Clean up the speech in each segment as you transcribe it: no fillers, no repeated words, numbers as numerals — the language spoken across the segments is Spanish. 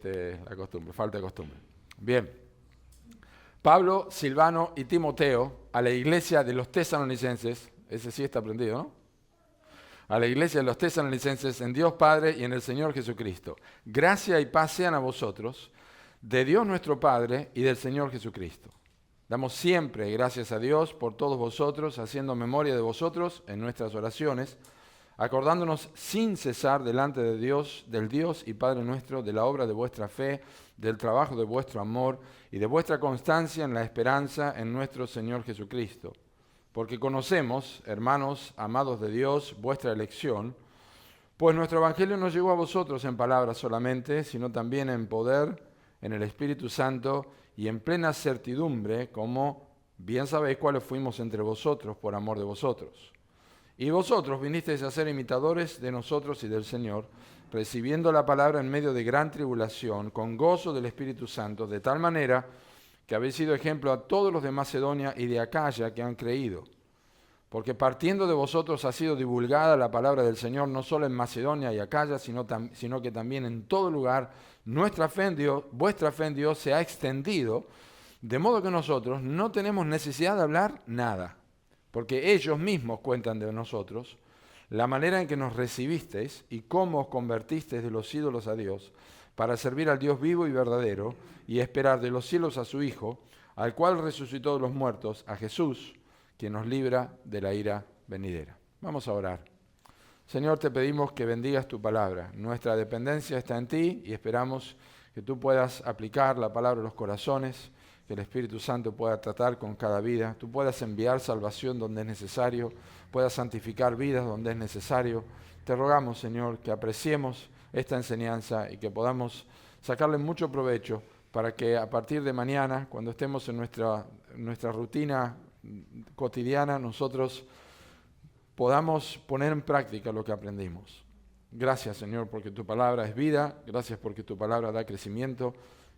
la costumbre, falta de costumbre. Bien. Pablo, Silvano y Timoteo a la iglesia de los tesalonicenses, ese sí está aprendido, ¿no? A la iglesia de los tesalonicenses en Dios Padre y en el Señor Jesucristo. Gracia y paz sean a vosotros, de Dios nuestro Padre y del Señor Jesucristo. Damos siempre gracias a Dios por todos vosotros, haciendo memoria de vosotros en nuestras oraciones, acordándonos sin cesar delante de Dios, del Dios y Padre nuestro, de la obra de vuestra fe, del trabajo de vuestro amor y de vuestra constancia en la esperanza en nuestro Señor Jesucristo. Porque conocemos, hermanos amados de Dios, vuestra elección, pues nuestro Evangelio no llegó a vosotros en palabras solamente, sino también en poder, en el Espíritu Santo y en plena certidumbre, como bien sabéis cuáles fuimos entre vosotros por amor de vosotros. Y vosotros vinisteis a ser imitadores de nosotros y del Señor, recibiendo la palabra en medio de gran tribulación, con gozo del Espíritu Santo, de tal manera que habéis sido ejemplo a todos los de Macedonia y de Acaya que han creído. Porque partiendo de vosotros ha sido divulgada la palabra del Señor, no solo en Macedonia y Acaya, sino que también en todo lugar vuestra fe en Dios se ha extendido, de modo que nosotros no tenemos necesidad de hablar nada, porque ellos mismos cuentan de nosotros la manera en que nos recibisteis y cómo os convertisteis de los ídolos a Dios, para servir al Dios vivo y verdadero y esperar de los cielos a su Hijo, al cual resucitó de los muertos, a Jesús, quien nos libra de la ira venidera. Vamos a orar. Señor, te pedimos que bendigas tu palabra. Nuestra dependencia está en ti y esperamos que tú puedas aplicar la palabra a los corazones, que el Espíritu Santo pueda tratar con cada vida, tú puedas enviar salvación donde es necesario, puedas santificar vidas donde es necesario. Te rogamos, Señor, que apreciemos esta enseñanza y que podamos sacarle mucho provecho para que a partir de mañana, cuando estemos en nuestra rutina cotidiana, nosotros podamos poner en práctica lo que aprendimos. Gracias, Señor, porque tu palabra es vida, gracias porque tu palabra da crecimiento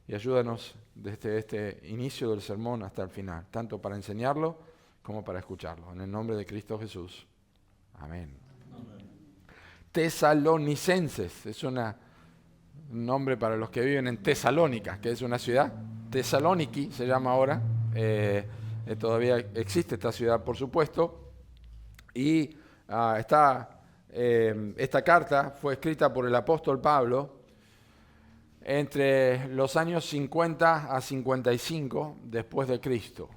y ayúdanos desde este inicio del sermón hasta el final, tanto para enseñarlo como para escucharlo. En el nombre de Cristo Jesús. Amén. Tesalonicenses, es un nombre para los que viven en Tesalónica, que es una ciudad. Tesaloniki se llama ahora, todavía existe esta ciudad, por supuesto, y esta carta fue escrita por el apóstol Pablo entre los años 50 a 55 después de Cristo,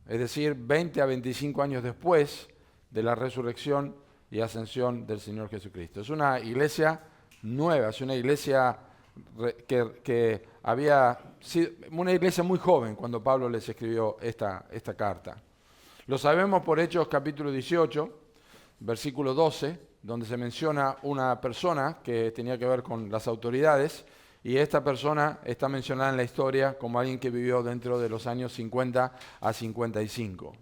es decir, 20 a 25 años después de la resurrección y ascensión del Señor Jesucristo. Es una iglesia nueva, es una iglesia que había sido una iglesia muy joven cuando Pablo les escribió esta carta. Lo sabemos por Hechos capítulo 18, versículo 12, donde se menciona una persona que tenía que ver con las autoridades, y esta persona está mencionada en la historia como alguien que vivió dentro de los años 50 a 55.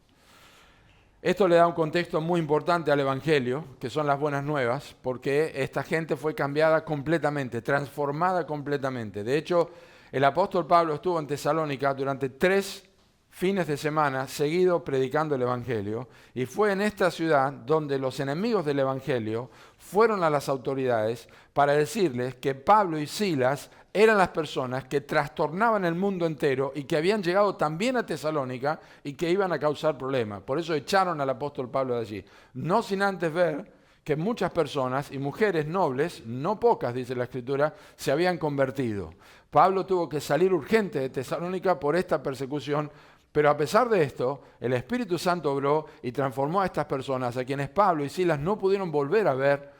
Esto le da un contexto muy importante al Evangelio, que son las buenas nuevas, porque esta gente fue cambiada completamente, transformada completamente. De hecho, el apóstol Pablo estuvo en Tesalónica durante 3 fines de semana seguido predicando el Evangelio, y fue en esta ciudad donde los enemigos del Evangelio fueron a las autoridades para decirles que Pablo y Silas eran las personas que trastornaban el mundo entero y que habían llegado también a Tesalónica y que iban a causar problemas. Por eso echaron al apóstol Pablo de allí. No sin antes ver que muchas personas y mujeres nobles, no pocas, dice la Escritura, se habían convertido. Pablo tuvo que salir urgente de Tesalónica por esta persecución, pero a pesar de esto, el Espíritu Santo obró y transformó a estas personas, a quienes Pablo y Silas no pudieron volver a ver,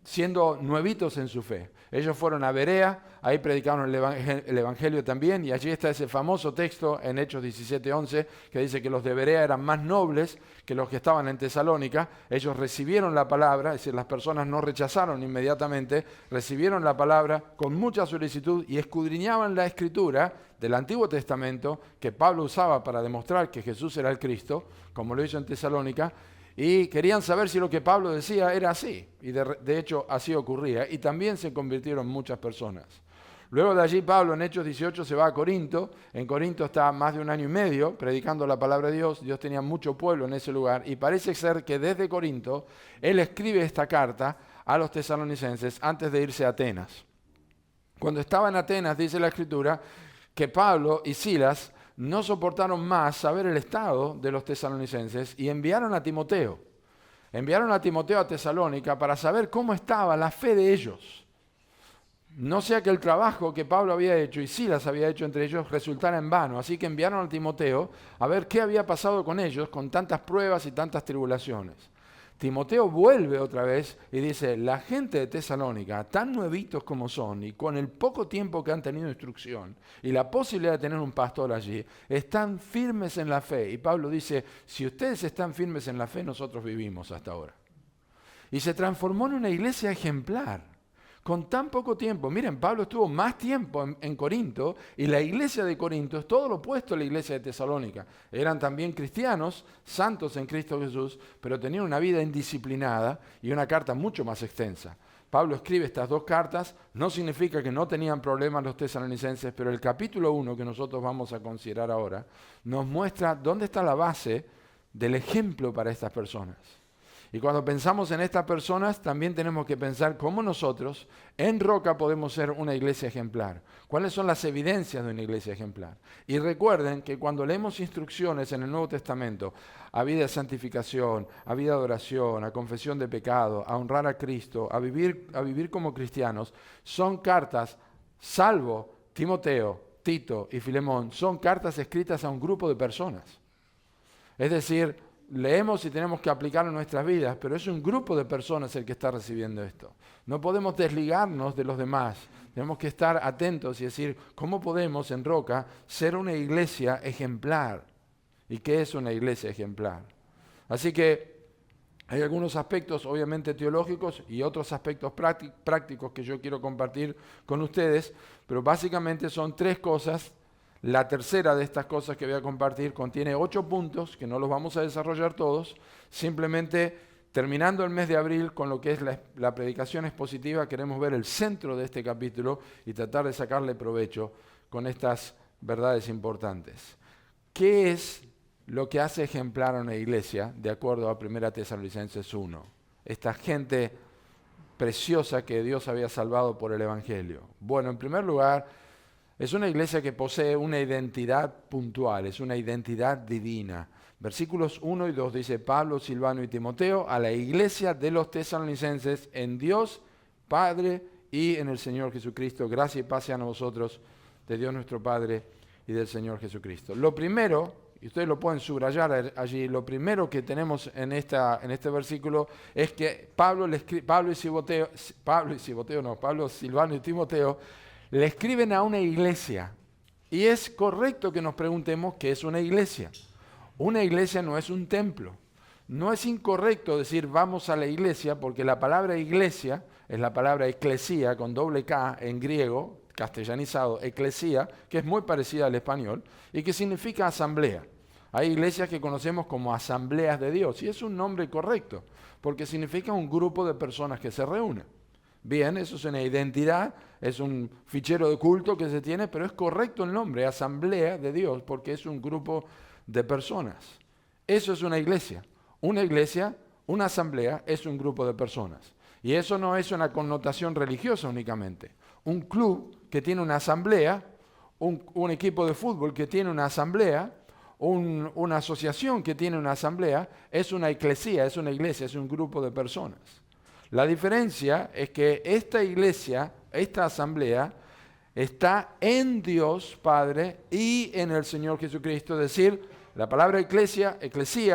siendo nuevitos en su fe. Ellos fueron a Berea, ahí predicaron el Evangelio también, y allí está ese famoso texto en Hechos 17:11, que dice que los de Berea eran más nobles que los que estaban en Tesalónica. Ellos recibieron la palabra, es decir, las personas no rechazaron inmediatamente, recibieron la palabra con mucha solicitud y escudriñaban la Escritura del Antiguo Testamento que Pablo usaba para demostrar que Jesús era el Cristo, como lo hizo en Tesalónica, y querían saber si lo que Pablo decía era así, y de hecho así ocurría, y también se convirtieron muchas personas. Luego de allí Pablo en Hechos 18 se va a Corinto. En Corinto está más de 1 año y medio predicando la palabra de Dios. Dios tenía mucho pueblo en ese lugar, y parece ser que desde Corinto él escribe esta carta a los tesalonicenses antes de irse a Atenas. Cuando estaba en Atenas, dice la Escritura, que Pablo y Silas no soportaron más saber el estado de los tesalonicenses y enviaron a Timoteo. Enviaron a Timoteo a Tesalónica para saber cómo estaba la fe de ellos. No sea que el trabajo que Pablo había hecho y Silas había hecho entre ellos resultara en vano. Así que enviaron a Timoteo a ver qué había pasado con ellos con tantas pruebas y tantas tribulaciones. Timoteo vuelve otra vez y dice, la gente de Tesalónica, tan nuevitos como son y con el poco tiempo que han tenido instrucción y la posibilidad de tener un pastor allí, están firmes en la fe. Y Pablo dice, si ustedes están firmes en la fe, nosotros vivimos hasta ahora. Y se transformó en una iglesia ejemplar. Con tan poco tiempo, miren, Pablo estuvo más tiempo en Corinto y la iglesia de Corinto es todo lo opuesto a la iglesia de Tesalónica. Eran también cristianos, santos en Cristo Jesús, pero tenían una vida indisciplinada y una carta mucho más extensa. Pablo escribe estas dos cartas, no significa que no tenían problemas los tesalonicenses, pero el capítulo 1 que nosotros vamos a considerar ahora nos muestra dónde está la base del ejemplo para estas personas. Y cuando pensamos en estas personas, también tenemos que pensar cómo nosotros en Roca podemos ser una iglesia ejemplar. ¿Cuáles son las evidencias de una iglesia ejemplar? Y recuerden que cuando leemos instrucciones en el Nuevo Testamento a vida de santificación, a vida de oración, a confesión de pecado, a honrar a Cristo, a vivir como cristianos, son cartas, salvo Timoteo, Tito y Filemón, son cartas escritas a un grupo de personas. Es decir, leemos y tenemos que aplicarlo en nuestras vidas, pero es un grupo de personas el que está recibiendo esto. No podemos desligarnos de los demás. Tenemos que estar atentos y decir, ¿cómo podemos en Roca ser una iglesia ejemplar? ¿Y qué es una iglesia ejemplar? Así que hay algunos aspectos obviamente teológicos y otros aspectos prácticos que yo quiero compartir con ustedes, pero básicamente son tres cosas. La tercera de estas cosas que voy a compartir contiene 8 puntos, que no los vamos a desarrollar todos. Simplemente terminando el mes de abril con lo que es la predicación expositiva, queremos ver el centro de este capítulo y tratar de sacarle provecho con estas verdades importantes. ¿Qué es lo que hace ejemplar a una iglesia de acuerdo a 1 Tesalonicenses 1? Esta gente preciosa que Dios había salvado por el Evangelio. Bueno, en primer lugar, es una iglesia que posee una identidad puntual, es una identidad divina. Versículos 1 y 2 dice Pablo, Silvano y Timoteo a la iglesia de los tesalonicenses en Dios Padre y en el Señor Jesucristo. Gracia y paz sean a vosotros de Dios nuestro Padre y del Señor Jesucristo. Lo primero, y ustedes lo pueden subrayar allí, lo primero que tenemos en este versículo es que Pablo, Silvano y Timoteo le escriben a una iglesia. Y es correcto que nos preguntemos qué es una iglesia. Una iglesia no es un templo. No es incorrecto decir vamos a la iglesia, porque la palabra iglesia es la palabra eclesía con doble K en griego, castellanizado, eclesía, que es muy parecida al español y que significa asamblea. Hay iglesias que conocemos como asambleas de Dios y es un nombre correcto, porque significa un grupo de personas que se reúnen. Bien, eso es una identidad, es un fichero de culto que se tiene, pero es correcto el nombre, asamblea de Dios, porque es un grupo de personas. Eso es una iglesia. Una iglesia, una asamblea, es un grupo de personas. Y eso no es una connotación religiosa únicamente. Un club que tiene una asamblea, un equipo de fútbol que tiene una asamblea, una asociación que tiene una asamblea, es una eclesía, es una iglesia, es un grupo de personas. La diferencia es que esta iglesia, esta asamblea, está en Dios Padre y en el Señor Jesucristo. Es decir, la palabra eclesía,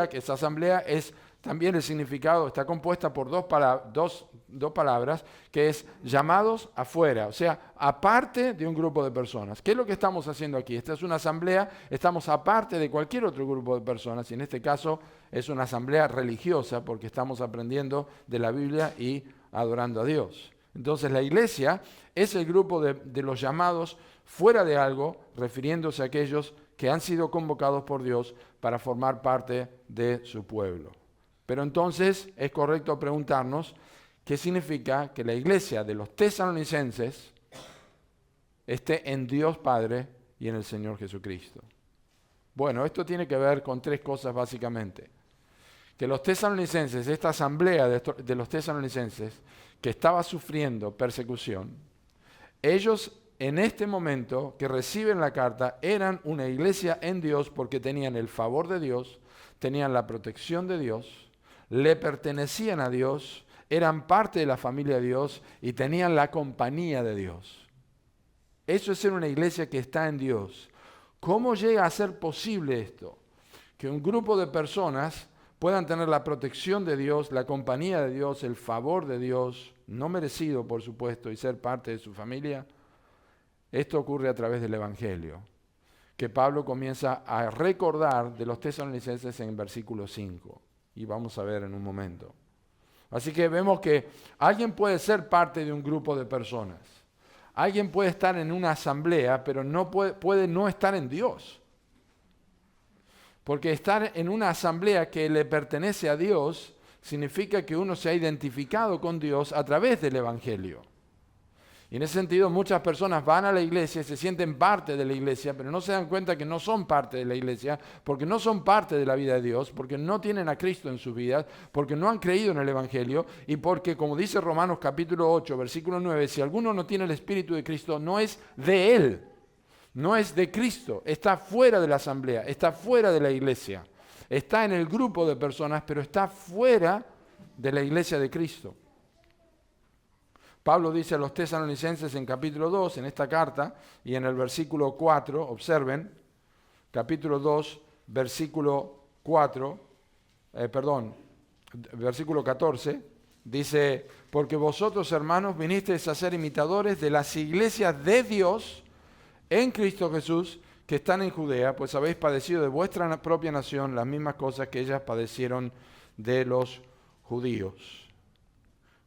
que es asamblea, es también el significado, está compuesta por dos palabras, que es llamados afuera, o sea, aparte de un grupo de personas. ¿Qué es lo que estamos haciendo aquí? Esta es una asamblea, estamos aparte de cualquier otro grupo de personas, y en este caso es una asamblea religiosa, porque estamos aprendiendo de la Biblia y adorando a Dios. Entonces la iglesia es el grupo de los llamados fuera de algo, refiriéndose a aquellos que han sido convocados por Dios para formar parte de su pueblo. Pero entonces es correcto preguntarnos qué significa que la iglesia de los tesalonicenses esté en Dios Padre y en el Señor Jesucristo. Bueno, esto tiene que ver con tres cosas básicamente. Que los tesalonicenses, esta asamblea de los tesalonicenses que estaba sufriendo persecución, Ellos en este momento que reciben la carta eran una iglesia en Dios porque tenían el favor de Dios, tenían la protección de Dios, le pertenecían a Dios, eran parte de la familia de Dios y tenían la compañía de Dios. Eso es ser una iglesia que está en Dios. ¿Cómo llega a ser posible esto? Que un grupo de personas puedan tener la protección de Dios, la compañía de Dios, el favor de Dios, no merecido por supuesto, y ser parte de su familia. Esto ocurre a través del Evangelio, que Pablo comienza a recordar de los tesalonicenses en versículo 5. Y vamos a ver en un momento. Así que vemos que alguien puede ser parte de un grupo de personas. Alguien puede estar en una asamblea, pero no puede no estar en Dios. Porque estar en una asamblea que le pertenece a Dios significa que uno se ha identificado con Dios a través del Evangelio. Y en ese sentido muchas personas van a la iglesia y se sienten parte de la iglesia, pero no se dan cuenta que no son parte de la iglesia, porque no son parte de la vida de Dios, porque no tienen a Cristo en sus vidas, porque no han creído en el Evangelio y porque, como dice Romanos capítulo 8, versículo 9, si alguno no tiene el Espíritu de Cristo, no es de Él, no es de Cristo, está fuera de la asamblea, está fuera de la iglesia, está en el grupo de personas, pero está fuera de la iglesia de Cristo. Pablo dice a los tesalonicenses en capítulo 2, en esta carta, y en el versículo 4, observen, capítulo 2, versículo 14, dice, porque vosotros, hermanos, vinisteis a ser imitadores de las iglesias de Dios en Cristo Jesús, que están en Judea, pues habéis padecido de vuestra propia nación las mismas cosas que ellas padecieron de los judíos.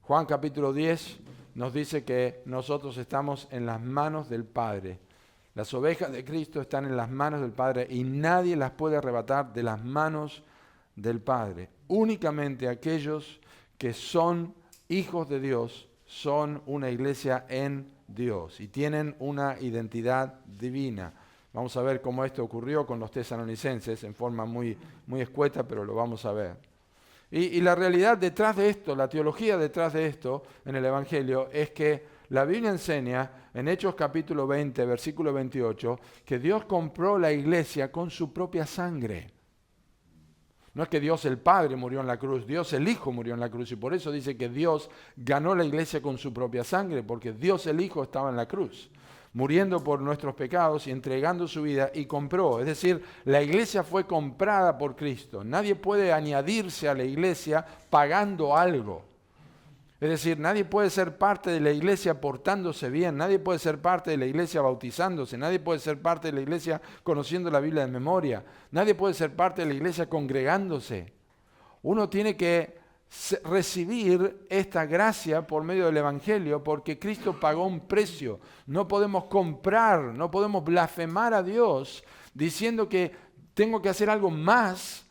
Juan capítulo 10 nos dice que nosotros estamos en las manos del Padre. Las ovejas de Cristo están en las manos del Padre y nadie las puede arrebatar de las manos del Padre. Únicamente aquellos que son hijos de Dios son una iglesia en Dios y tienen una identidad divina. Vamos a ver cómo esto ocurrió con los tesalonicenses en forma muy escueta, pero lo vamos a ver. Y la realidad detrás de esto, la teología detrás de esto en el Evangelio es que la Biblia enseña en Hechos capítulo 20, versículo 28, que Dios compró la iglesia con su propia sangre. No es que Dios el Padre murió en la cruz, Dios el Hijo murió en la cruz y por eso dice que Dios ganó la iglesia con su propia sangre, porque Dios el Hijo estaba en la cruz, muriendo por nuestros pecados y entregando su vida y compró. Es decir, la iglesia fue comprada por Cristo. Nadie puede añadirse a la iglesia pagando algo. Es decir, nadie puede ser parte de la iglesia portándose bien, nadie puede ser parte de la iglesia bautizándose, nadie puede ser parte de la iglesia conociendo la Biblia de memoria, nadie puede ser parte de la iglesia congregándose. Uno tiene que recibir esta gracia por medio del Evangelio porque Cristo pagó un precio. No podemos comprar, no podemos blasfemar a Dios diciendo que tengo que hacer algo más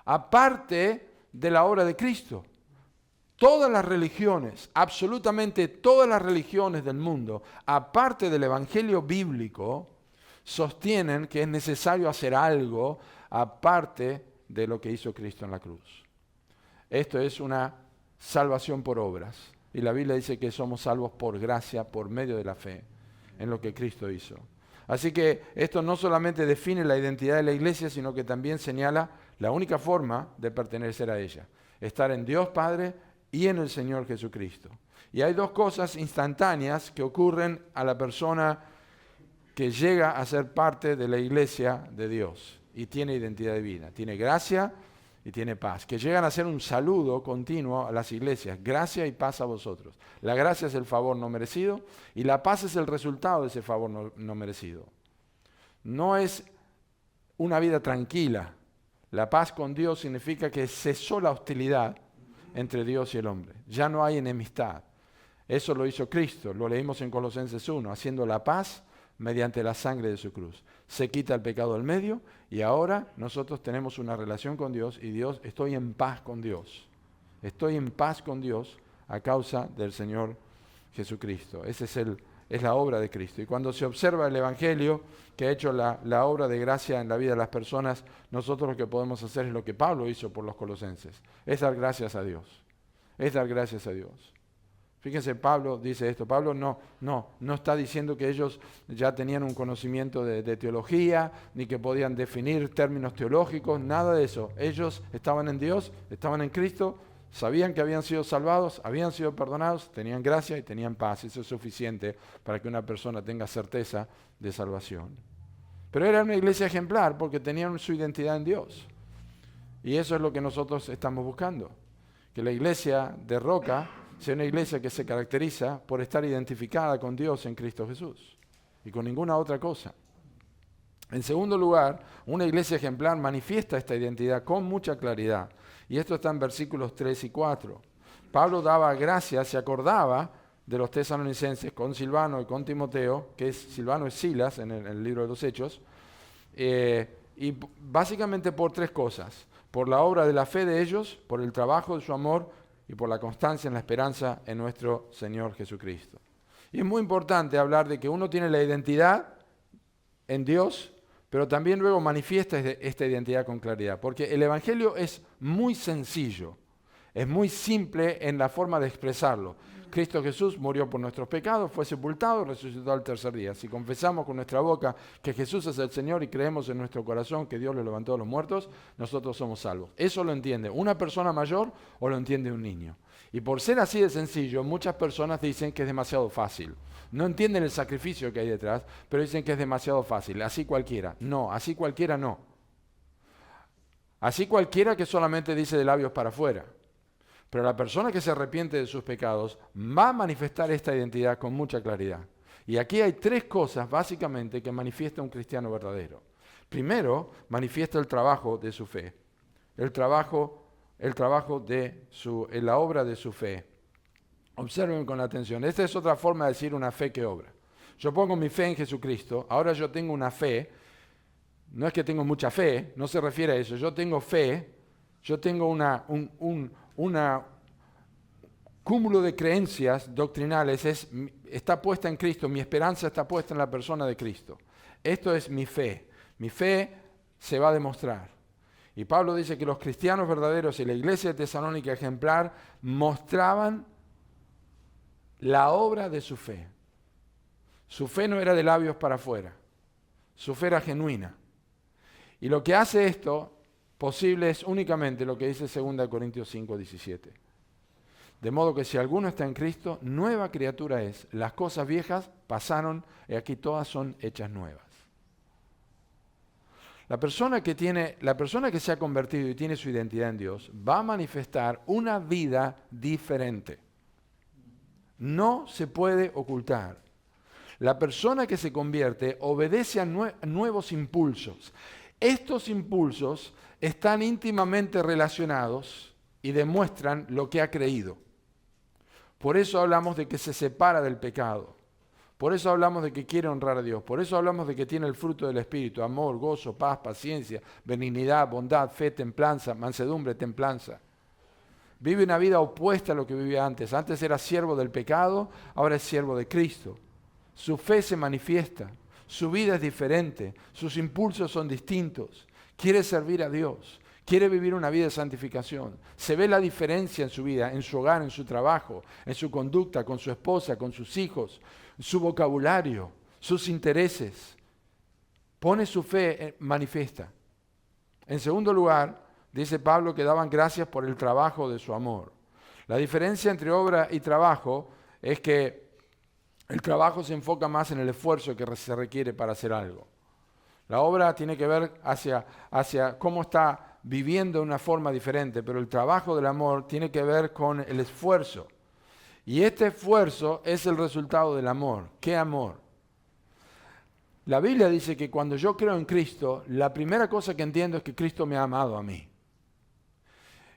aparte de la obra de Cristo. Todas las religiones, absolutamente todas las religiones del mundo, aparte del Evangelio bíblico, sostienen que es necesario hacer algo aparte de lo que hizo Cristo en la cruz. Esto es una salvación por obras. Y la Biblia dice que somos salvos por gracia, por medio de la fe, en lo que Cristo hizo. Así que esto no solamente define la identidad de la iglesia, sino que también señala la única forma de pertenecer a ella. Estar en Dios Padre y en el Señor Jesucristo. Y hay dos cosas instantáneas que ocurren a la persona que llega a ser parte de la iglesia de Dios y tiene identidad divina. Tiene gracia y tiene paz, que llegan a ser un saludo continuo a las iglesias. Gracia y paz a vosotros. La gracia es el favor no merecido y la paz es el resultado de ese favor no merecido. No es una vida tranquila. La paz con Dios significa que cesó la hostilidad entre Dios y el hombre. Ya no hay enemistad. Eso lo hizo Cristo, lo leímos en Colosenses 1, haciendo la paz mediante la sangre de su cruz. Se quita el pecado del medio y ahora nosotros tenemos una relación con Dios y estoy en paz con Dios. Estoy en paz con Dios a causa del Señor Jesucristo. Esa es la obra de Cristo. Y cuando se observa el Evangelio que ha hecho la obra de gracia en la vida de las personas, nosotros lo que podemos hacer es lo que Pablo hizo por los colosenses. Es dar gracias a Dios. Es dar gracias a Dios. Fíjense, Pablo dice esto. Pablo no está diciendo que ellos ya tenían un conocimiento de teología, ni que podían definir términos teológicos, nada de eso. Ellos estaban en Dios, estaban en Cristo, sabían que habían sido salvados, habían sido perdonados, tenían gracia y tenían paz. Eso es suficiente para que una persona tenga certeza de salvación. Pero era una iglesia ejemplar porque tenían su identidad en Dios. Y eso es lo que nosotros estamos buscando. Que la iglesia de Roca sea una iglesia que se caracteriza por estar identificada con Dios en Cristo Jesús y con ninguna otra cosa. En segundo lugar, una iglesia ejemplar manifiesta esta identidad con mucha claridad. Y esto está en versículos 3 y 4. Pablo daba gracias, se acordaba de los tesalonicenses con Silvano y con Timoteo, Silvano es Silas en el libro de los Hechos, y básicamente por tres cosas: por la obra de la fe de ellos, por el trabajo de su amor y por la constancia en la esperanza en nuestro Señor Jesucristo. Y es muy importante hablar de que uno tiene la identidad en Dios, pero también luego manifiesta esta identidad con claridad, porque el Evangelio es muy sencillo, es muy simple en la forma de expresarlo. Cristo Jesús murió por nuestros pecados, fue sepultado, resucitó al tercer día. Si confesamos con nuestra boca que Jesús es el Señor y creemos en nuestro corazón que Dios lo levantó de los muertos, nosotros somos salvos. Eso lo entiende una persona mayor o lo entiende un niño. Y por ser así de sencillo, muchas personas dicen que es demasiado fácil. No entienden el sacrificio que hay detrás, pero dicen que es demasiado fácil. Así cualquiera. No, así cualquiera no. Así cualquiera que solamente dice de labios para afuera. Pero la persona que se arrepiente de sus pecados va a manifestar esta identidad con mucha claridad. Y aquí hay tres cosas básicamente que manifiesta un cristiano verdadero. Primero, manifiesta el trabajo de su fe. El trabajo de la obra de su fe. Observen con atención. Esta es otra forma de decir una fe que obra. Yo pongo mi fe en Jesucristo. Ahora yo tengo una fe. No es que tengo mucha fe, no se refiere a eso. Yo tengo fe. Yo tengo un cúmulo de creencias doctrinales, está puesta en Cristo, mi esperanza está puesta en la persona de Cristo. Esto es mi fe se va a demostrar. Y Pablo dice que los cristianos verdaderos y la iglesia de Tesalónica ejemplar mostraban la obra de su fe. Su fe no era de labios para afuera, su fe era genuina. Y lo que hace esto posible es únicamente lo que dice 2 Corintios 5, 17. De modo que si alguno está en Cristo, nueva criatura es. Las cosas viejas pasaron y aquí todas son hechas nuevas. La persona que se ha convertido y tiene su identidad en Dios va a manifestar una vida diferente. No se puede ocultar. La persona que se convierte obedece a nuevos impulsos. Estos impulsos están íntimamente relacionados y demuestran lo que ha creído. Por eso hablamos de que se separa del pecado. Por eso hablamos de que quiere honrar a Dios. Por eso hablamos de que tiene el fruto del Espíritu: amor, gozo, paz, paciencia, benignidad, bondad, fe, templanza, mansedumbre, templanza. Vive una vida opuesta a lo que vivía antes. Antes era siervo del pecado, ahora es siervo de Cristo. Su fe se manifiesta. Su vida es diferente. Sus impulsos son distintos. Quiere servir a Dios. Quiere vivir una vida de santificación. Se ve la diferencia en su vida, en su hogar, en su trabajo, en su conducta, con su esposa, con sus hijos, su vocabulario, sus intereses. Pone su fe, manifiesta. En segundo lugar, dice Pablo que daban gracias por el trabajo de su amor. La diferencia entre obra y trabajo es que el trabajo se enfoca más en el esfuerzo que se requiere para hacer algo. La obra tiene que ver hacia cómo está viviendo de una forma diferente, pero el trabajo del amor tiene que ver con el esfuerzo. Y este esfuerzo es el resultado del amor. ¿Qué amor? La Biblia dice que cuando yo creo en Cristo, la primera cosa que entiendo es que Cristo me ha amado a mí.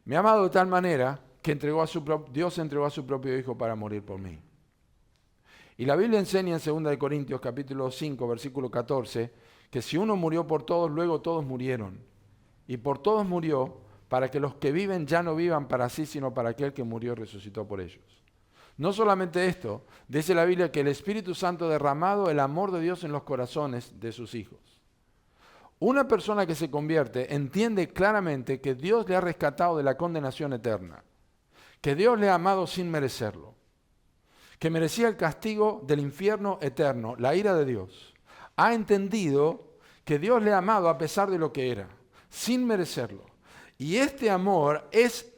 Me ha amado de tal manera que Dios entregó a su propio Hijo para morir por mí. Y la Biblia enseña en 2 Corintios capítulo 5, versículo 14, que si uno murió por todos, luego todos murieron. Y por todos murió, para que los que viven ya no vivan para sí, sino para aquel que murió y resucitó por ellos. No solamente esto, dice la Biblia que el Espíritu Santo ha derramado el amor de Dios en los corazones de sus hijos. Una persona que se convierte entiende claramente que Dios le ha rescatado de la condenación eterna, que Dios le ha amado sin merecerlo. que merecía el castigo del infierno eterno, la ira de Dios, ha entendido que Dios le ha amado a pesar de lo que era, sin merecerlo. Y este amor es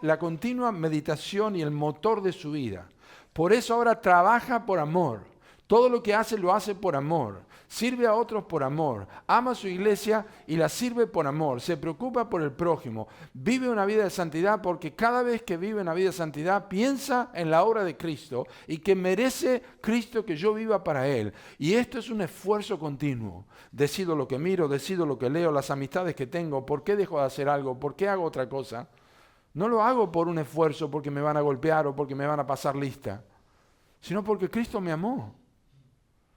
la continua meditación y el motor de su vida. Por eso ahora trabaja por amor. Todo lo que hace lo hace por amor. Sirve a otros por amor. Ama a su iglesia y la sirve por amor. Se preocupa por el prójimo. Vive una vida de santidad porque cada vez que vive una vida de santidad piensa en la obra de Cristo y que merece Cristo que yo viva para Él. Y esto es un esfuerzo continuo. Decido lo que miro, decido lo que leo, las amistades que tengo, por qué dejo de hacer algo, por qué hago otra cosa. No lo hago por un esfuerzo porque me van a golpear o porque me van a pasar lista, sino porque Cristo me amó.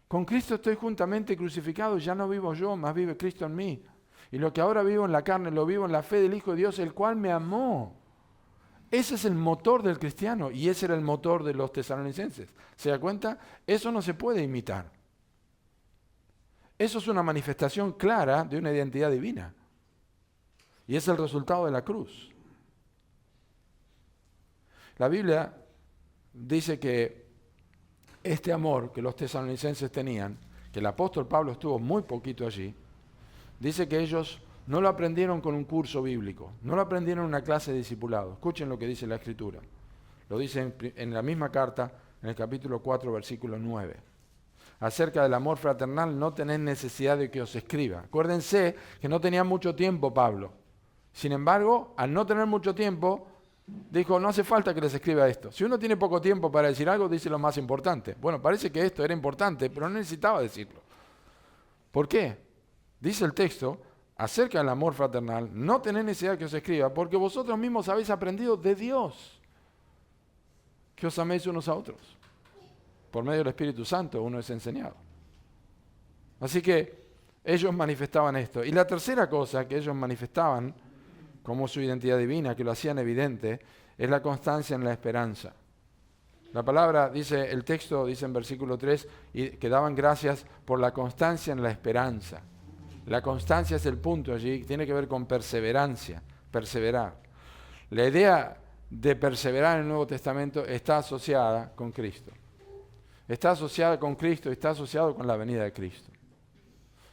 Con Cristo estoy juntamente crucificado, ya no vivo yo, más vive Cristo en mí. Y lo que ahora vivo en la carne, lo vivo en la fe del Hijo de Dios, el cual me amó. Ese es el motor del cristiano y ese era el motor de los tesalonicenses. ¿Se da cuenta? Eso no se puede imitar. Eso es una manifestación clara de una identidad divina. Y es el resultado de la cruz. La Biblia dice que este amor que los tesalonicenses tenían, que el apóstol Pablo estuvo muy poquito allí, dice que ellos no lo aprendieron con un curso bíblico, no lo aprendieron en una clase de discipulado. Escuchen lo que dice la Escritura. Lo dice en la misma carta, en el capítulo 4, versículo 9. Acerca del amor fraternal no tenéis necesidad de que os escriba. Acuérdense que no tenía mucho tiempo Pablo. Sin embargo, al no tener mucho tiempo, dijo, no hace falta que les escriba esto. Si uno tiene poco tiempo para decir algo, dice lo más importante. Bueno, parece que esto era importante, pero no necesitaba decirlo. ¿Por qué? Dice el texto, acerca del amor fraternal, no tenéis necesidad que os escriba, porque vosotros mismos habéis aprendido de Dios que os améis unos a otros. Por medio del Espíritu Santo uno es enseñado. Así que ellos manifestaban esto. Y la tercera cosa que ellos manifestaban como su identidad divina, que lo hacían evidente, es la constancia en la esperanza. La palabra dice, el texto dice en versículo 3, y que daban gracias por la constancia en la esperanza. La constancia es el punto allí, tiene que ver con perseverancia, perseverar. La idea de perseverar en el Nuevo Testamento está asociada con Cristo. Está asociada con Cristo y está asociado con la venida de Cristo.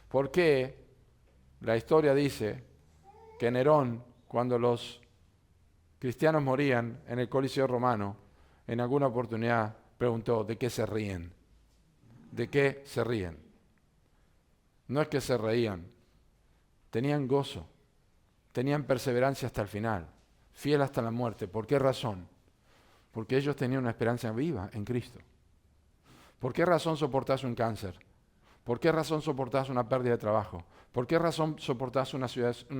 ¿Por qué? La historia dice que Nerón, cuando los cristianos morían en el Coliseo Romano, en alguna oportunidad preguntó, ¿de qué se ríen? ¿De qué se ríen? No es que se reían, tenían gozo, tenían perseverancia hasta el final, fiel hasta la muerte. ¿Por qué razón? Porque ellos tenían una esperanza viva en Cristo. ¿Por qué razón soportás un cáncer? ¿Por qué razón soportás una pérdida de trabajo? ¿Por qué razón soportás una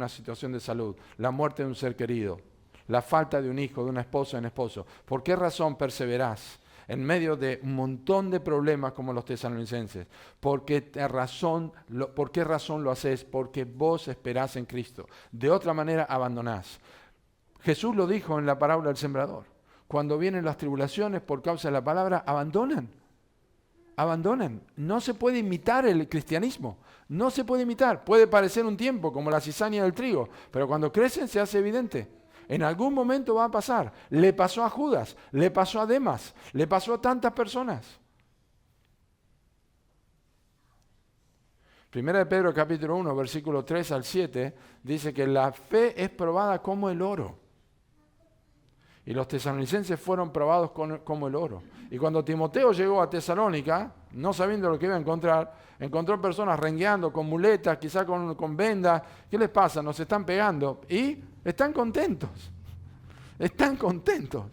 situación de salud? La muerte de un ser querido, la falta de un hijo, de una esposa en esposo. ¿Por qué razón perseverás en medio de un montón de problemas como los tesalonicenses? ¿Por qué razón lo haces? Porque vos esperás en Cristo. De otra manera abandonás. Jesús lo dijo en la parábola del sembrador. Cuando vienen las tribulaciones por causa de la palabra, abandonan. No se puede imitar el cristianismo. No se puede imitar. Puede parecer un tiempo como la cizaña del trigo, pero cuando crecen se hace evidente. En algún momento va a pasar. Le pasó a Judas, le pasó a Demas, le pasó a tantas personas. Primera de Pedro capítulo 1, versículo 3 al 7, dice que la fe es probada como el oro. Y los tesalonicenses fueron probados como el oro. Y cuando Timoteo llegó a Tesalónica, no sabiendo lo que iba a encontrar, encontró personas rengueando con muletas, quizá con vendas. ¿Qué les pasa? Nos están pegando. Y están contentos. Están contentos.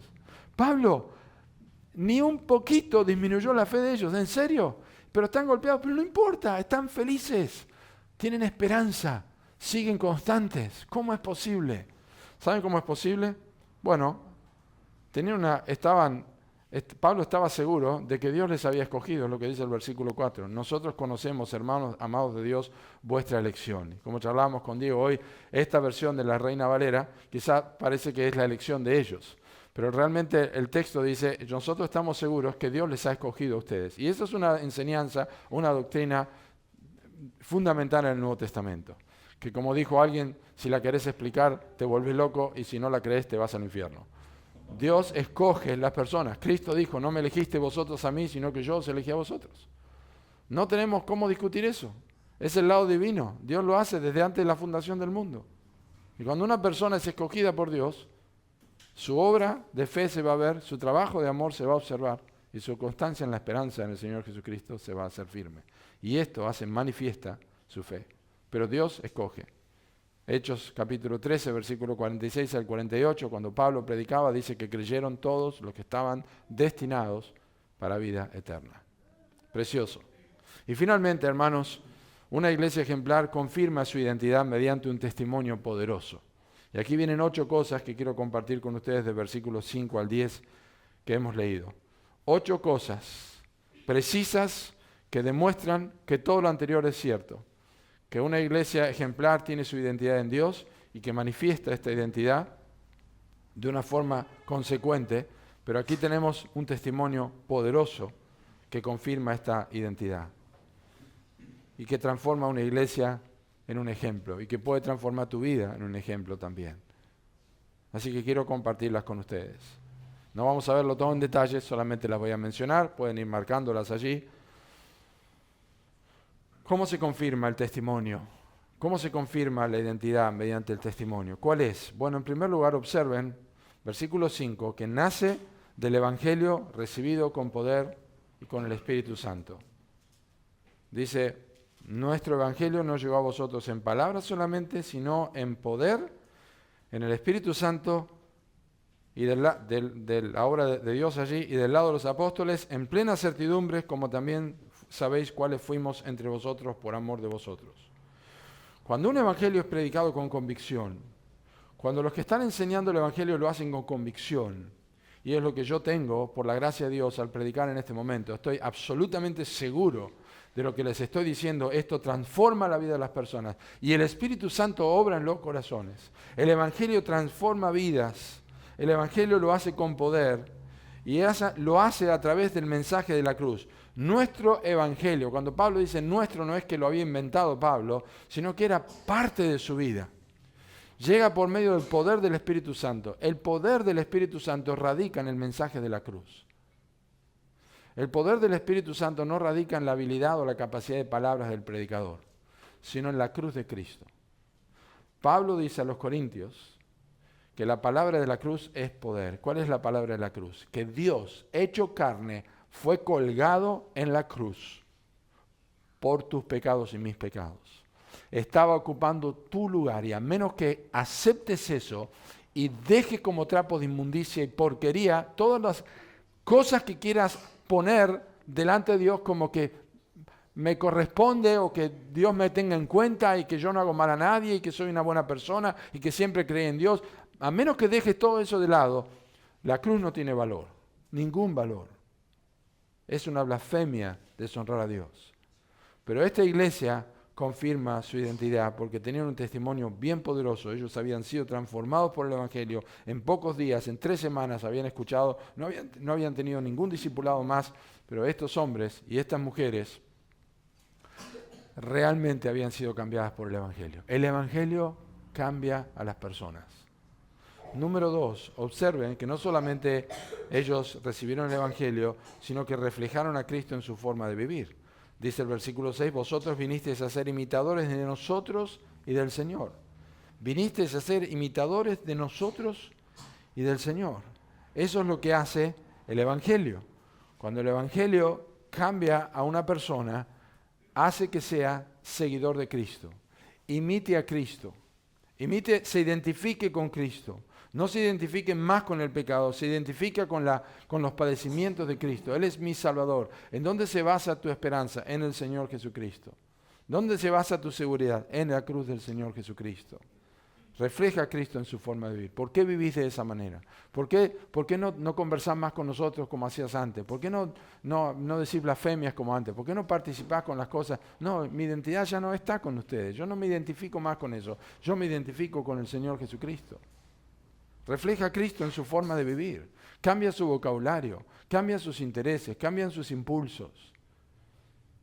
Pablo ni un poquito disminuyó la fe de ellos. ¿En serio? Pero están golpeados. Pero no importa. Están felices. Tienen esperanza. Siguen constantes. ¿Cómo es posible? ¿Saben cómo es posible? Bueno, Pablo estaba seguro de que Dios les había escogido, es lo que dice el versículo 4. Nosotros conocemos, hermanos amados de Dios, vuestra elección. Como charlábamos con Diego hoy, esta versión de la Reina Valera quizá parece que es la elección de ellos. Pero realmente el texto dice, nosotros estamos seguros que Dios les ha escogido a ustedes. Y eso es una enseñanza, una doctrina fundamental en el Nuevo Testamento. Que como dijo alguien, si la querés explicar, te volvés loco y si no la crees, te vas al infierno. Dios escoge las personas. Cristo dijo, no me elegiste vosotros a mí, sino que yo os elegí a vosotros. No tenemos cómo discutir eso. Es el lado divino. Dios lo hace desde antes de la fundación del mundo. Y cuando una persona es escogida por Dios, su obra de fe se va a ver, su trabajo de amor se va a observar y su constancia en la esperanza en el Señor Jesucristo se va a hacer firme. Y esto hace manifiesta su fe. Pero Dios escoge. Hechos capítulo 13, versículo 46 al 48, cuando Pablo predicaba, dice que creyeron todos los que estaban destinados para vida eterna. Precioso. Y finalmente, hermanos, una iglesia ejemplar confirma su identidad mediante un testimonio poderoso. Y aquí vienen 8 cosas que quiero compartir con ustedes de versículos 5 al 10 que hemos leído. 8 cosas precisas que demuestran que todo lo anterior es cierto. Que una iglesia ejemplar tiene su identidad en Dios y que manifiesta esta identidad de una forma consecuente, pero aquí tenemos un testimonio poderoso que confirma esta identidad y que transforma una iglesia en un ejemplo y que puede transformar tu vida en un ejemplo también. Así que quiero compartirlas con ustedes. No vamos a verlo todo en detalle, solamente las voy a mencionar, pueden ir marcándolas allí. ¿Cómo se confirma el testimonio? ¿Cómo se confirma la identidad mediante el testimonio? ¿Cuál es? Bueno, en primer lugar, observen, versículo 5, que nace del Evangelio recibido con poder y con el Espíritu Santo. Dice, nuestro Evangelio no llegó a vosotros en palabras solamente, sino en poder, en el Espíritu Santo y de la obra de Dios allí, y del lado de los apóstoles, en plena certidumbre, como también sabéis cuáles fuimos entre vosotros por amor de vosotros. Cuando un evangelio es predicado con convicción, cuando los que están enseñando el evangelio lo hacen con convicción, y es lo que yo tengo por la gracia de Dios al predicar en este momento, estoy absolutamente seguro de lo que les estoy diciendo, esto transforma la vida de las personas, y el Espíritu Santo obra en los corazones. El evangelio transforma vidas, el evangelio lo hace con poder, y lo hace a través del mensaje de la cruz. Nuestro evangelio, cuando Pablo dice nuestro, no es que lo había inventado Pablo, sino que era parte de su vida. Llega por medio del poder del Espíritu Santo. El poder del Espíritu Santo radica en el mensaje de la cruz. El poder del Espíritu Santo no radica en la habilidad o la capacidad de palabras del predicador, sino en la cruz de Cristo. Pablo dice a los Corintios que la palabra de la cruz es poder. ¿Cuál es la palabra de la cruz? Que Dios, hecho carne, fue colgado en la cruz por tus pecados y mis pecados. Estaba ocupando tu lugar y a menos que aceptes eso y dejes como trapo de inmundicia y porquería todas las cosas que quieras poner delante de Dios como que me corresponde o que Dios me tenga en cuenta y que yo no hago mal a nadie y que soy una buena persona y que siempre creí en Dios, a menos que dejes todo eso de lado, la cruz no tiene valor, ningún valor. Es una blasfemia deshonrar a Dios. Pero esta iglesia confirma su identidad porque tenían un testimonio bien poderoso. Ellos habían sido transformados por el Evangelio. En pocos días, en 3 semanas habían escuchado, no habían tenido ningún discipulado más, pero estos hombres y estas mujeres realmente habían sido cambiadas por el Evangelio. El Evangelio cambia a las personas. Número 2, observen que no solamente ellos recibieron el Evangelio, sino que reflejaron a Cristo en su forma de vivir. Dice el versículo 6, vosotros vinisteis a ser imitadores de nosotros y del Señor. Vinisteis a ser imitadores de nosotros y del Señor. Eso es lo que hace el Evangelio. Cuando el Evangelio cambia a una persona, hace que sea seguidor de Cristo. Imite a Cristo. Se identifique con Cristo. No se identifique más con el pecado, se identifica con los padecimientos de Cristo. Él es mi Salvador. ¿En dónde se basa tu esperanza? En el Señor Jesucristo. ¿Dónde se basa tu seguridad? En la cruz del Señor Jesucristo. Refleja a Cristo en su forma de vivir. ¿Por qué vivís de esa manera? ¿Por qué no conversás más con nosotros como hacías antes? ¿Por qué no decís blasfemias como antes? ¿Por qué no participás con las cosas? No, mi identidad ya no está con ustedes. Yo no me identifico más con eso. Yo me identifico con el Señor Jesucristo. Refleja a Cristo en su forma de vivir. Cambia su vocabulario, cambia sus intereses, cambian sus impulsos.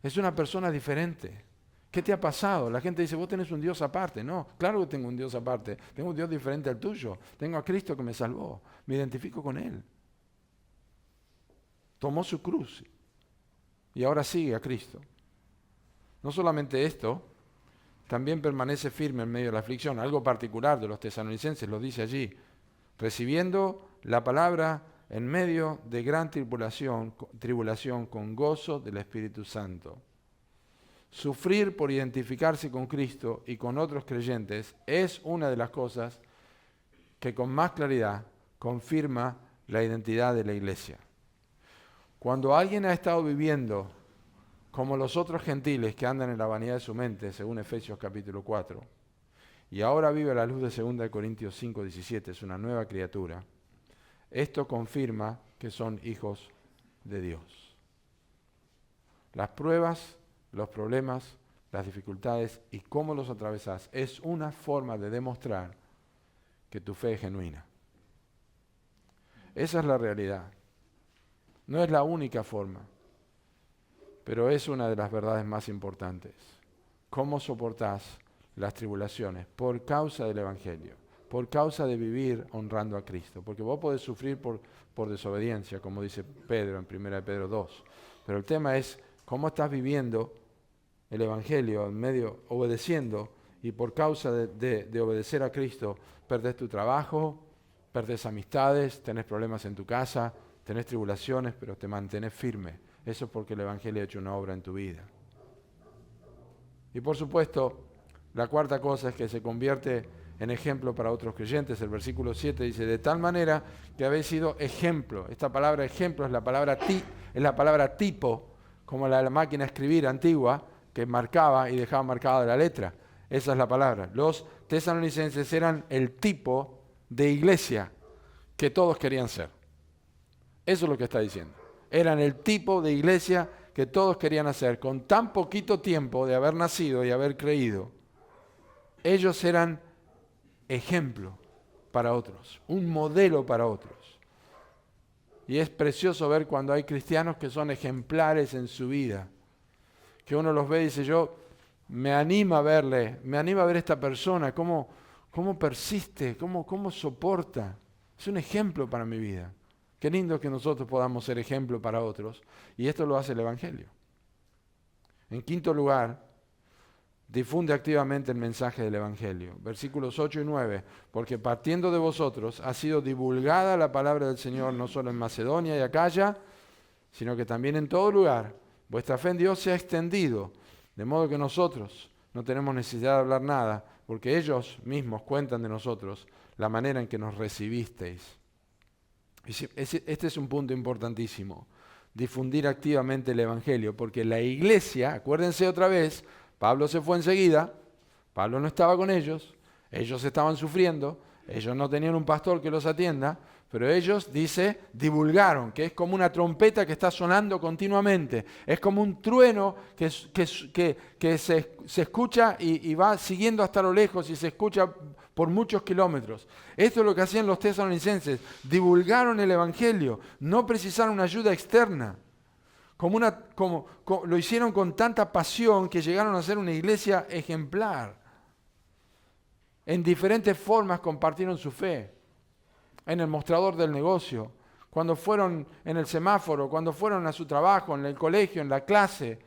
Es una persona diferente ¿Qué te ha pasado? La gente dice, vos tenés un Dios aparte. No, claro que tengo un Dios aparte. Tengo un Dios diferente al tuyo. Tengo a Cristo que me salvó. Me identifico con Él. Tomó su cruz y ahora sigue a Cristo. No solamente esto, también permanece firme en medio de la aflicción. Algo particular de los tesalonicenses lo dice allí. Recibiendo la palabra en medio de gran tribulación con gozo del Espíritu Santo. Sufrir por identificarse con Cristo y con otros creyentes es una de las cosas que con más claridad confirma la identidad de la iglesia. Cuando alguien ha estado viviendo como los otros gentiles que andan en la vanidad de su mente, según Efesios capítulo 4, y ahora vive a la luz de 2 Corintios 5:17, es una nueva criatura, esto confirma que son hijos de Dios. Las pruebas, los problemas, las dificultades y cómo los atravesás es una forma de demostrar que tu fe es genuina. Esa es la realidad. No es la única forma, pero es una de las verdades más importantes. ¿Cómo soportás las tribulaciones? Por causa del Evangelio, por causa de vivir honrando a Cristo. Porque vos podés sufrir por desobediencia, como dice Pedro en 1 Pedro 2. Pero el tema es cómo estás viviendo el Evangelio en medio, obedeciendo, y por causa de obedecer a Cristo, perdés tu trabajo, perdés amistades, tenés problemas en tu casa, tenés tribulaciones, pero te mantenés firme. Eso es porque el Evangelio ha hecho una obra en tu vida. Y por supuesto, la cuarta cosa es que se convierte en ejemplo para otros creyentes. El versículo 7 dice, de tal manera que habéis sido ejemplo. Esta palabra ejemplo es la palabra tipo, como la máquina de escribir antigua, que marcaba y dejaba marcada la letra. Esa es la palabra. Los tesalonicenses eran el tipo de iglesia que todos querían ser. Eso es lo que está diciendo. Eran el tipo de iglesia que todos querían hacer. Con tan poquito tiempo de haber nacido y haber creído, ellos eran ejemplo para otros, un modelo para otros. Y es precioso ver cuando hay cristianos que son ejemplares en su vida, que uno los ve y dice, yo me anima a verle, me anima a ver esta persona, cómo persiste, cómo soporta. Es un ejemplo para mi vida. Qué lindo que nosotros podamos ser ejemplo para otros. Y esto lo hace el Evangelio. En quinto lugar, difunde activamente el mensaje del Evangelio. Versículos 8 y 9. Porque partiendo de vosotros ha sido divulgada la palabra del Señor, no solo en Macedonia y Acaya, sino que también en todo lugar. Vuestra fe en Dios se ha extendido, de modo que nosotros no tenemos necesidad de hablar nada, porque ellos mismos cuentan de nosotros la manera en que nos recibisteis. Este es un punto importantísimo, difundir activamente el Evangelio, porque la iglesia, acuérdense otra vez, Pablo se fue enseguida, Pablo no estaba con ellos estaban sufriendo, ellos no tenían un pastor que los atienda, pero ellos, dice, divulgaron, que es como una trompeta que está sonando continuamente, es como un trueno que se escucha y va siguiendo hasta lo lejos y se escucha por muchos kilómetros. Esto es lo que hacían los tesalonicenses, divulgaron el Evangelio, no precisaron una ayuda externa. Lo hicieron con tanta pasión que llegaron a ser una iglesia ejemplar. En diferentes formas compartieron su fe. En el mostrador del negocio, cuando fueron en el semáforo, cuando fueron a su trabajo, en el colegio, en la clase,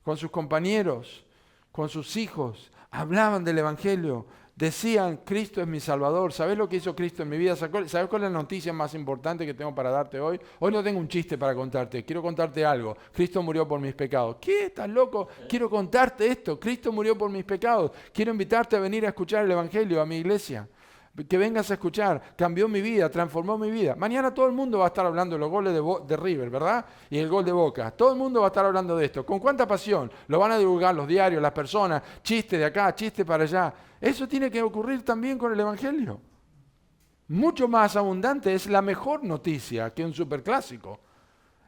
con sus compañeros, con sus hijos, hablaban del Evangelio. Decían, Cristo es mi Salvador. ¿Sabés lo que hizo Cristo en mi vida? ¿Sabés cuál es la noticia más importante que tengo para darte hoy? Hoy no tengo un chiste para contarte. Quiero contarte algo. Cristo murió por mis pecados. ¿Qué? ¿Estás loco? Quiero contarte esto. Cristo murió por mis pecados. Quiero invitarte a venir a escuchar el Evangelio a mi iglesia. Que vengas a escuchar. Cambió mi vida, transformó mi vida. Mañana todo el mundo va a estar hablando de los goles de River, ¿verdad? Y el gol de Boca. Todo el mundo va a estar hablando de esto. ¿Con cuánta pasión? Lo van a divulgar los diarios, las personas. Chiste de acá, chiste para allá. Eso tiene que ocurrir también con el Evangelio. Mucho más abundante, es la mejor noticia que un superclásico.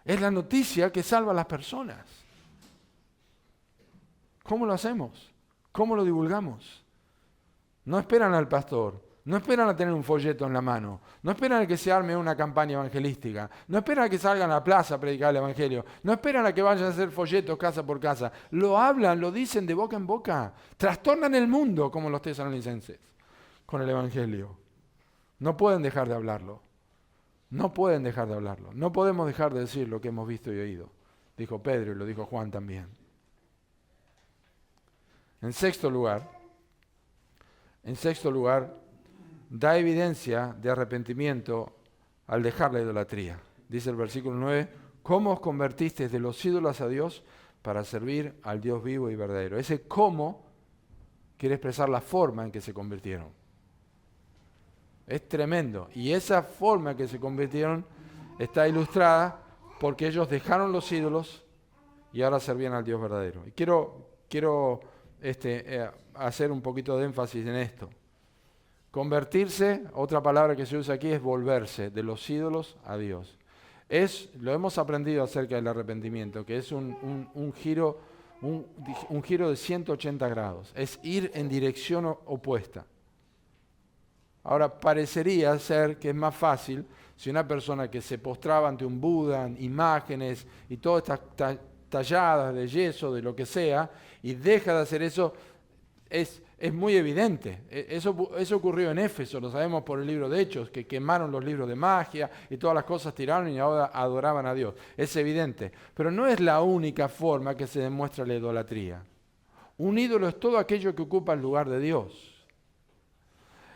Es la noticia que salva a las personas. ¿Cómo lo hacemos? ¿Cómo lo divulgamos? No esperan al pastor, No esperan a tener un folleto en la mano. No esperan a que se arme una campaña evangelística. No esperan a que salgan a la plaza a predicar el evangelio. No esperan a que vayan a hacer folletos casa por casa. Lo hablan, lo dicen de boca en boca. Trastornan el mundo como los tesalonicenses con el evangelio. No pueden dejar de hablarlo. No pueden dejar de hablarlo. No podemos dejar de decir lo que hemos visto y oído. Dijo Pedro y lo dijo Juan también. En sexto lugar, da evidencia de arrepentimiento al dejar la idolatría. Dice el versículo 9, ¿cómo os convertisteis de los ídolos a Dios para servir al Dios vivo y verdadero? Ese cómo quiere expresar la forma en que se convirtieron. Es tremendo. Y esa forma en que se convirtieron está ilustrada porque ellos dejaron los ídolos y ahora servían al Dios verdadero. Y quiero hacer un poquito de énfasis en esto. Convertirse, otra palabra que se usa aquí es volverse de los ídolos a Dios. Lo hemos aprendido acerca del arrepentimiento, que es un giro de 180 grados. Es ir en dirección opuesta. Ahora, parecería ser que es más fácil si una persona que se postraba ante un Buda, imágenes y todas estas talladas de yeso, de lo que sea, y deja de hacer eso, es muy evidente. Eso ocurrió en Éfeso, lo sabemos por el libro de Hechos, que quemaron los libros de magia y todas las cosas tiraron y ahora adoraban a Dios. Es evidente. Pero no es la única forma que se demuestra la idolatría. Un ídolo es todo aquello que ocupa el lugar de Dios.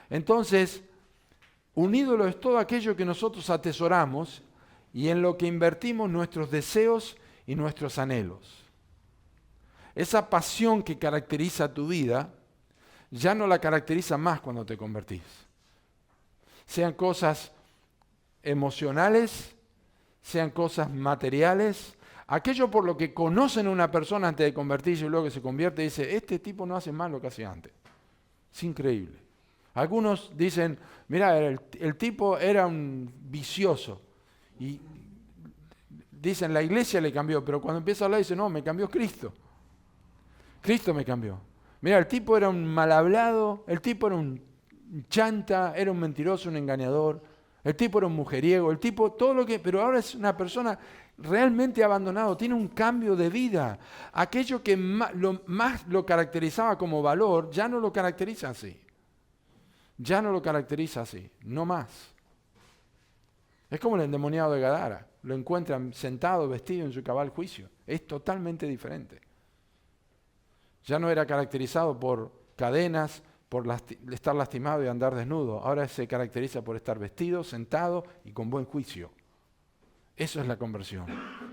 Entonces, un ídolo es todo aquello que nosotros atesoramos y en lo que invertimos nuestros deseos y nuestros anhelos. Esa pasión que caracteriza tu vida ya no la caracteriza más cuando te convertís. Sean cosas emocionales, sean cosas materiales, aquello por lo que conocen a una persona antes de convertirse y luego que se convierte y dice, este tipo no hace más lo que hacía antes. Es increíble. Algunos dicen, mira, el tipo era un vicioso. Y dicen, la iglesia le cambió, pero cuando empieza a hablar dice, no, me cambió Cristo. Cristo me cambió. Mira, el tipo era un mal hablado, el tipo era un chanta, era un mentiroso, un engañador, el tipo era un mujeriego, el tipo, todo lo que, pero ahora es una persona realmente abandonado, tiene un cambio de vida. Aquello que más lo caracterizaba como valor, ya no lo caracteriza así. Ya no lo caracteriza así, no más. Es como el endemoniado de Gadara. Lo encuentran sentado, vestido en su cabal juicio. Es totalmente diferente. Ya no era caracterizado por cadenas, por estar lastimado y andar desnudo. Ahora se caracteriza por estar vestido, sentado y con buen juicio. Eso es la conversión.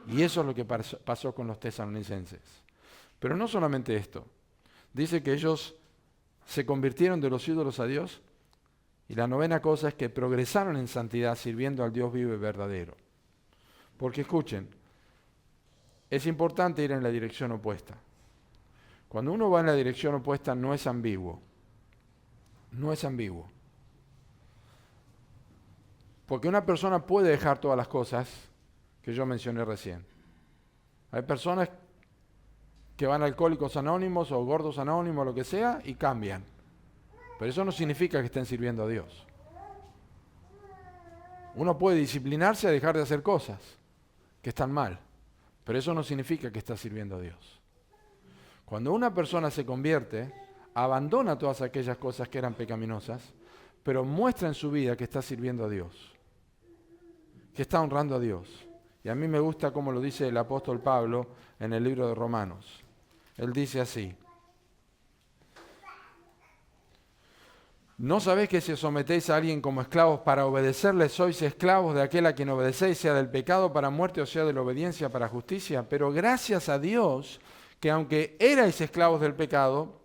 Y eso es lo que pasó con los tesalonicenses. Pero no solamente esto. Dice que ellos se convirtieron de los ídolos a Dios. Y la novena cosa es que progresaron en santidad sirviendo al Dios vivo y verdadero. Porque escuchen, es importante ir en la dirección opuesta. Cuando uno va en la dirección opuesta no es ambiguo. No es ambiguo. Porque una persona puede dejar todas las cosas que yo mencioné recién. Hay personas que van a Alcohólicos Anónimos o Gordos Anónimos, lo que sea, y cambian. Pero eso no significa que estén sirviendo a Dios. Uno puede disciplinarse a dejar de hacer cosas que están mal, pero eso no significa que está sirviendo a Dios. Cuando una persona se convierte, abandona todas aquellas cosas que eran pecaminosas, pero muestra en su vida que está sirviendo a Dios, que está honrando a Dios. Y a mí me gusta como lo dice el apóstol Pablo en el libro de Romanos. Él dice así: ¿no sabéis que si os sometéis a alguien como esclavos para obedecerle, sois esclavos de aquel a quien obedecéis, sea del pecado para muerte o sea de la obediencia para justicia? Pero gracias a Dios que aunque erais esclavos del pecado,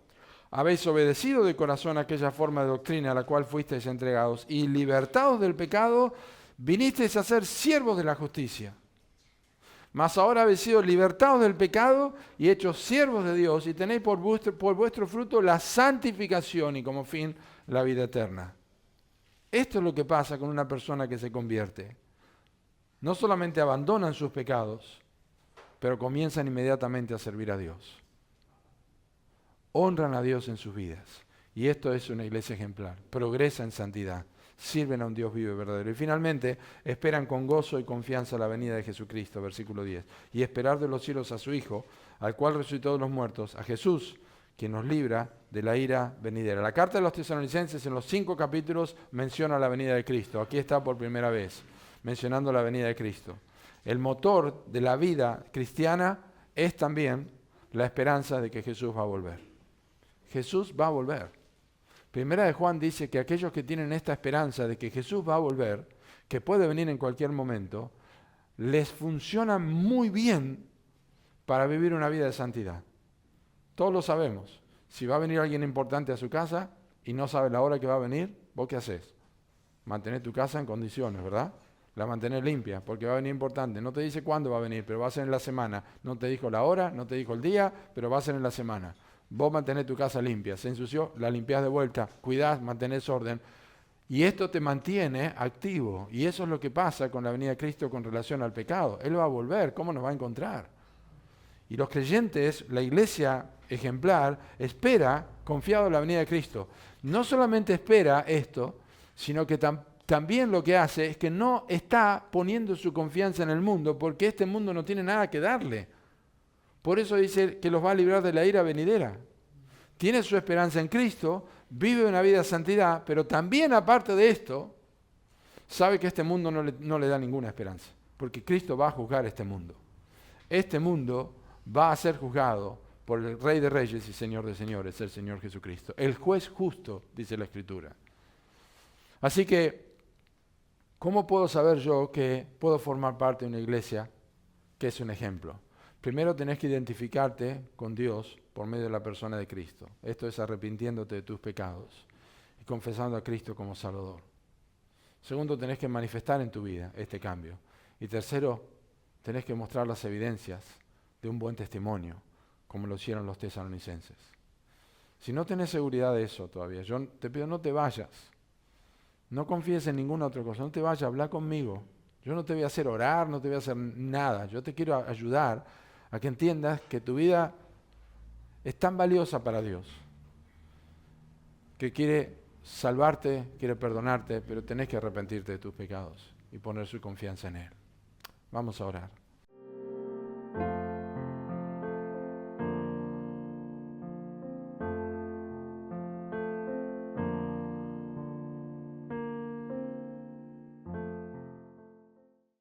habéis obedecido de corazón aquella forma de doctrina a la cual fuisteis entregados, y libertados del pecado, vinisteis a ser siervos de la justicia. Mas ahora habéis sido libertados del pecado y hechos siervos de Dios, y tenéis por vuestro fruto la santificación y como fin la vida eterna. Esto es lo que pasa con una persona que se convierte. No solamente abandonan sus pecados, pero comienzan inmediatamente a servir a Dios. Honran a Dios en sus vidas. Y esto es una iglesia ejemplar. Progresa en santidad. Sirven a un Dios vivo y verdadero. Y finalmente, esperan con gozo y confianza la venida de Jesucristo, versículo 10. Y esperar de los cielos a su Hijo, al cual resucitó de los muertos, a Jesús, quien nos libra de la ira venidera. La carta de los tesalonicenses en los 5 capítulos menciona la venida de Cristo. Aquí está por primera vez, mencionando la venida de Cristo. El motor de la vida cristiana es también la esperanza de que Jesús va a volver. Jesús va a volver. Primera de Juan dice que aquellos que tienen esta esperanza de que Jesús va a volver, que puede venir en cualquier momento, les funciona muy bien para vivir una vida de santidad. Todos lo sabemos. Si va a venir alguien importante a su casa y no sabe la hora que va a venir, ¿vos qué haces? Mantener tu casa en condiciones, ¿verdad? La mantener limpia, porque va a venir importante. No te dice cuándo va a venir, pero va a ser en la semana. No te dijo la hora, no te dijo el día, pero va a ser en la semana. Vos mantenés tu casa limpia. Se ensució, la limpiás de vuelta. Cuidás, mantenés orden. Y esto te mantiene activo. Y eso es lo que pasa con la venida de Cristo con relación al pecado. Él va a volver. ¿Cómo nos va a encontrar? Y los creyentes, la iglesia ejemplar, espera confiado en la venida de Cristo. No solamente espera esto, sino que también lo que hace es que no está poniendo su confianza en el mundo, porque este mundo no tiene nada que darle. Por eso dice que los va a librar de la ira venidera. Tiene su esperanza en Cristo, vive una vida de santidad, pero también aparte de esto, sabe que este mundo no le da ninguna esperanza, porque Cristo va a juzgar este mundo. Este mundo va a ser juzgado por el Rey de Reyes y Señor de Señores, el Señor Jesucristo. El juez justo, dice la Escritura. Así que, ¿cómo puedo saber yo que puedo formar parte de una iglesia que es un ejemplo? Primero tenés que identificarte con Dios por medio de la persona de Cristo. Esto es arrepintiéndote de tus pecados y confesando a Cristo como Salvador. Segundo, tenés que manifestar en tu vida este cambio. Y tercero, tenés que mostrar las evidencias de un buen testimonio, como lo hicieron los tesalonicenses. Si no tenés seguridad de eso todavía, yo te pido no te vayas. No confíes en ninguna otra cosa, no te vayas, habla conmigo. Yo no te voy a hacer orar, no te voy a hacer nada. Yo te quiero ayudar a que entiendas que tu vida es tan valiosa para Dios, que quiere salvarte, quiere perdonarte, pero tenés que arrepentirte de tus pecados y poner su confianza en Él. Vamos a orar.